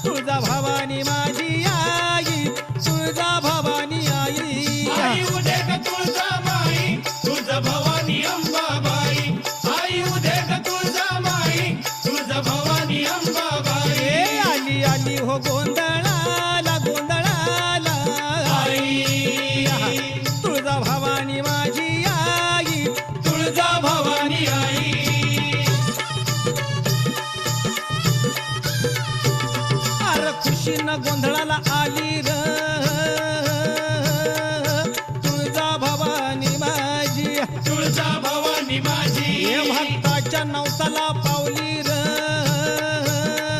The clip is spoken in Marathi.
तुळजा भवानी माझी आई, तुळजा भवानी आई. आई उदे ग तुळजा माई, तुळजा भवानी अंबाबाई. आई उदे ग तुळजा माई, तुळजा भवानी अंबाबाई. आली आली हो गोंधळाला गोंधळाला आई तुळजा भवानी माझी आई, तुळजा भवानी आई. अरे खुशीनं गोंधळाला आली र